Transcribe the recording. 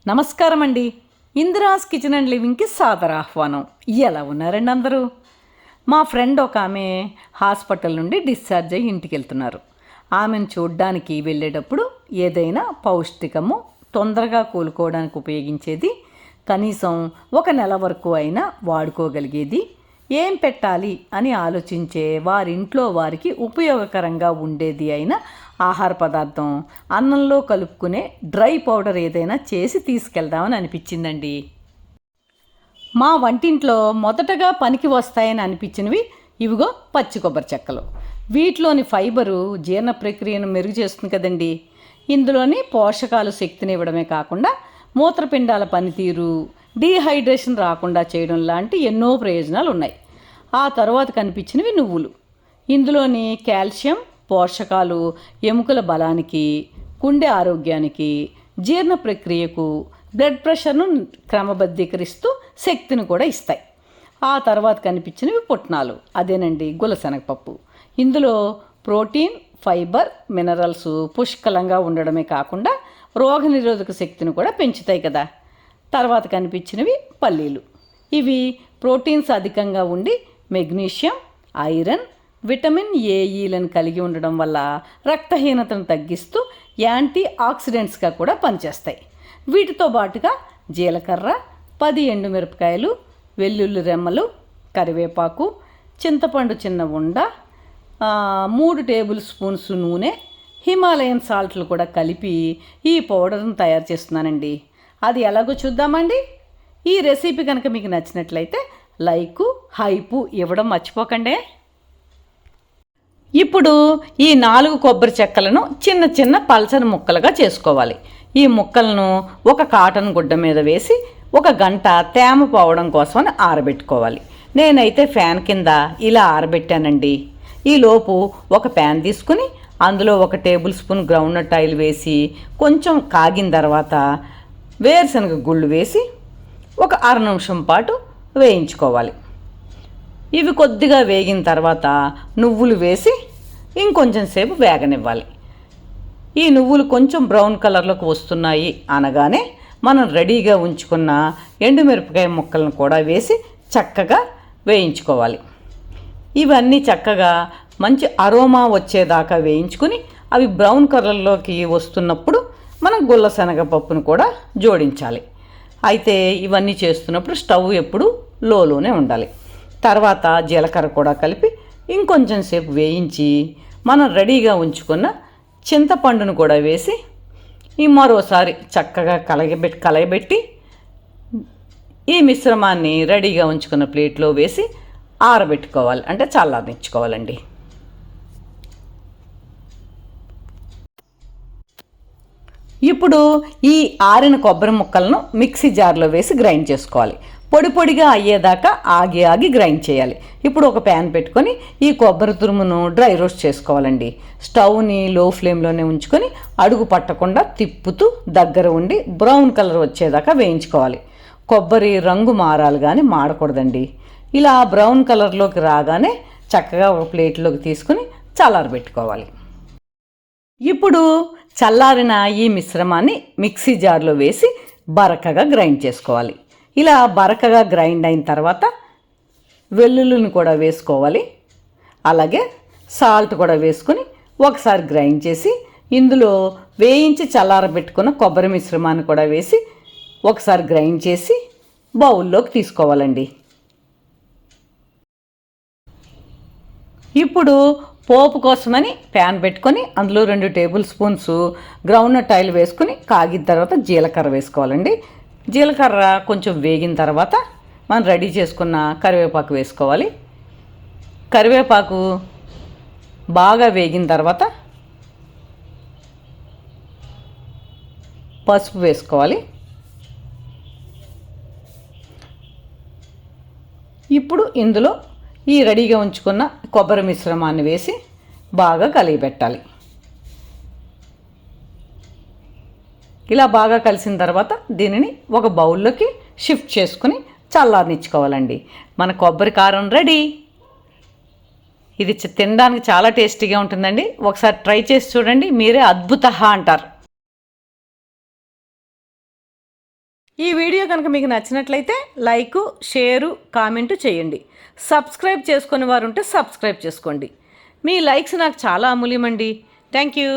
నమస్కారం అండి. Indira's kitchen and లివింగ్కి సాదర ఆహ్వానం. ఎలా ఉన్నారండి అందరూ? మా ఫ్రెండ్ ఒక ఆమె హాస్పిటల్ నుండి డిశ్చార్జ్ అయ్యి ఇంటికి వెళ్తున్నారు. ఆమెను చూడ్డానికి వెళ్ళేటప్పుడు ఏదైనా పౌష్టికము తొందరగా కోలుకోవడానికి ఉపయోగించేది, కనీసం ఒక నెల వరకు అయినా వాడుకోగలిగేది ఏం పెట్టాలి అని ఆలోచించే వారింట్లో వారికి ఉపయోగకరంగా ఉండేది అయిన ఆహార పదార్థం అన్నంలో కలుపుకునే డ్రై పౌడర్ ఏదైనా చేసి తీసుకెళ్దామని అనిపించిందండి. మా వంటింట్లో మొదటగా పనికి వస్తాయని అనిపించినవి ఇవిగో పచ్చి కొబ్బరి చెక్కలు. వీటిలోని ఫైబరు జీర్ణ ప్రక్రియను మెరుగు చేస్తుంది కదండి. ఇందులోని పోషకాలు శక్తిని ఇవ్వడమే కాకుండా మూత్రపిండాల పనితీరు, డీహైడ్రేషన్ రాకుండా చేయడం లాంటి ఎన్నో ప్రయోజనాలు ఉన్నాయి. ఆ తర్వాత కనిపించినవి నువ్వులు. ఇందులోని కాల్షియం పోషకాలు ఎముకల బలానికి, గుండె ఆరోగ్యానికి, జీర్ణ ప్రక్రియకు, బ్లడ్ ప్రెషర్ను క్రమబద్ధీకరిస్తూ శక్తిని కూడా ఇస్తాయి. ఆ తర్వాత కనిపించినవి పుట్నాలు, అదేనండి గులశనగపప్పు. ఇందులో ప్రోటీన్, ఫైబర్, మినరల్స్ పుష్కలంగా ఉండడమే కాకుండా రోగనిరోధక శక్తిని కూడా పెంచుతాయి కదా. తర్వాత కనిపించినవి పల్లీలు. ఇవి ప్రోటీన్స్ అధికంగా ఉండి మెగ్నీషియం, ఐరన్, విటమిన్ ఏఈలను కలిగి ఉండడం వల్ల రక్తహీనతను తగ్గిస్తూ యాంటీ ఆక్సిడెంట్స్గా కూడా పనిచేస్తాయి. వీటితో పాటుగా జీలకర్ర, 10 ఎండుమిరపకాయలు, వెల్లుల్లి రెమ్మలు, కరివేపాకు, చింతపండు చిన్న ఉండ, 3 టేబుల్ స్పూన్స్ నూనె, హిమాలయన్ సాల్ట్లు కూడా కలిపి ఈ పౌడర్ను తయారు చేస్తున్నానండి. అది ఎలాగో చూద్దామండి. ఈ రెసిపీ కనుక మీకు నచ్చినట్లయితే లైకు, హైపు ఇవ్వడం మర్చిపోకండి. ఇప్పుడు ఈ 4 కొబ్బరి చెక్కలను చిన్న చిన్న పల్చని ముక్కలుగా చేసుకోవాలి. ఈ ముక్కలను ఒక కాటన్ గుడ్డ మీద వేసి 1 గంట తేమ పోవడం కోసమని ఆరబెట్టుకోవాలి. నేనైతే ఫ్యాన్ కింద ఇలా ఆరబెట్టానండి. ఈలోపు ఒక ప్యాన్ తీసుకుని అందులో 1 టేబుల్ స్పూన్ గ్రౌండ్నట్ ఆయిల్ వేసి కొంచెం కాగిన తర్వాత వేరుశనగ గుళ్ళు వేసి ఒక అర నిమిషం పాటు వేయించుకోవాలి. ఇవి కొద్దిగా వేగిన తర్వాత నువ్వులు వేసి ఇంకొంచెం సేపు వేగనివ్వాలి. ఈ నువ్వులు కొంచెం బ్రౌన్ కలర్లోకి వస్తున్నాయి అనగానే మనం రెడీగా ఉంచుకున్న ఎండుమిరపకాయ ముక్కలను కూడా వేసి చక్కగా వేయించుకోవాలి. ఇవన్నీ చక్కగా మంచి అరోమా వచ్చేదాకా వేయించుకుని అవి బ్రౌన్ కలర్లోకి వస్తున్నప్పుడు మనం గుల్ల శనగపప్పును కూడా జోడించాలి. అయితే ఇవన్నీ చేస్తున్నప్పుడు స్టవ్ ఎప్పుడు లోనే ఉండాలి. తర్వాత జీలకర్ర కూడా కలిపి ఇంకొంచెం సేపు వేయించి మనం రెడీగా ఉంచుకున్న చింతపండును కూడా వేసి మరోసారి చక్కగా కలయబెట్టి ఈ మిశ్రమాన్ని రెడీగా ఉంచుకున్న ప్లేట్లో వేసి ఆరబెట్టుకోవాలి, అంటే చల్లారించుకోవాలండి. ఇప్పుడు ఈ ఆరిన కొబ్బరి ముక్కలను మిక్సీ జార్లో వేసి గ్రైండ్ చేసుకోవాలి. పొడి పొడిగా అయ్యేదాకా ఆగి గ్రైండ్ చేయాలి. ఇప్పుడు ఒక ప్యాన్ పెట్టుకొని ఈ కొబ్బరి తురుమును డ్రై రోస్ట్ చేసుకోవాలండి. స్టవ్ని లో ఫ్లేమ్లోనే ఉంచుకొని అడుగు పట్టకుండా తిప్పుతూ దగ్గర ఉండి బ్రౌన్ కలర్ వచ్చేదాకా వేయించుకోవాలి. కొబ్బరి రంగు మారాలి కానీ మాడకూడదండి. ఇలా బ్రౌన్ కలర్లోకి రాగానే చక్కగా ఒక ప్లేట్లోకి తీసుకుని చల్లారబెట్టుకోవాలి. ఇప్పుడు చల్లారిన ఈ మిశ్రమాన్ని మిక్సీ జార్లో వేసి బరకగా గ్రైండ్ చేసుకోవాలి. ఇలా బరకగా గ్రైండ్ అయిన తర్వాత వెల్లుల్లిని కూడా వేసుకోవాలి. అలాగే సాల్ట్ కూడా వేసుకుని ఒకసారి గ్రైండ్ చేసి ఇందులో వేయించి చల్లారబెట్టుకున్న కొబ్బరి మిశ్రమాన్ని కూడా వేసి ఒకసారి గ్రైండ్ చేసి బౌల్లోకి తీసుకోవాలండి. ఇప్పుడు పోపు కోసమని ప్యాన్ పెట్టుకొని అందులో 2 టేబుల్ స్పూన్స్ గ్రౌండ్నట్ ఆయిల్ వేసుకుని కాగిన తర్వాత జీలకర్ర వేసుకోవాలండి. జీలకర్ర కొంచెం వేగిన తర్వాత మనం రెడీ చేసుకున్న కరివేపాకు వేసుకోవాలి. కరివేపాకు బాగా వేగిన తర్వాత పసుపు వేసుకోవాలి. ఇప్పుడు ఇందులో ఈ రెడీగా ఉంచుకున్న కొబ్బరి మిశ్రమాన్ని వేసి బాగా కలిగిపెట్టాలి. ఇలా బాగా కలిసిన తర్వాత దీనిని ఒక బౌల్లోకి షిఫ్ట్ చేసుకుని చల్లారనిచ్చుకోవాలండి. మన కొబ్బరి కారం రెడీ. ఇది తినడానికి చాలా టేస్టీగా ఉంటుందండి. ఒకసారి ట్రై చేసి చూడండి, మీరే అద్భుత అంటారు. ఈ వీడియో కనుక మీకు నచ్చినట్లయితే లైకు, షేరు, కామెంటు చేయండి. సబ్స్క్రైబ్ చేసుకుని వారు ఉంటే సబ్స్క్రైబ్ చేసుకోండి. మీ లైక్స్ నాకు చాలా అమూల్యమండి. Thank you.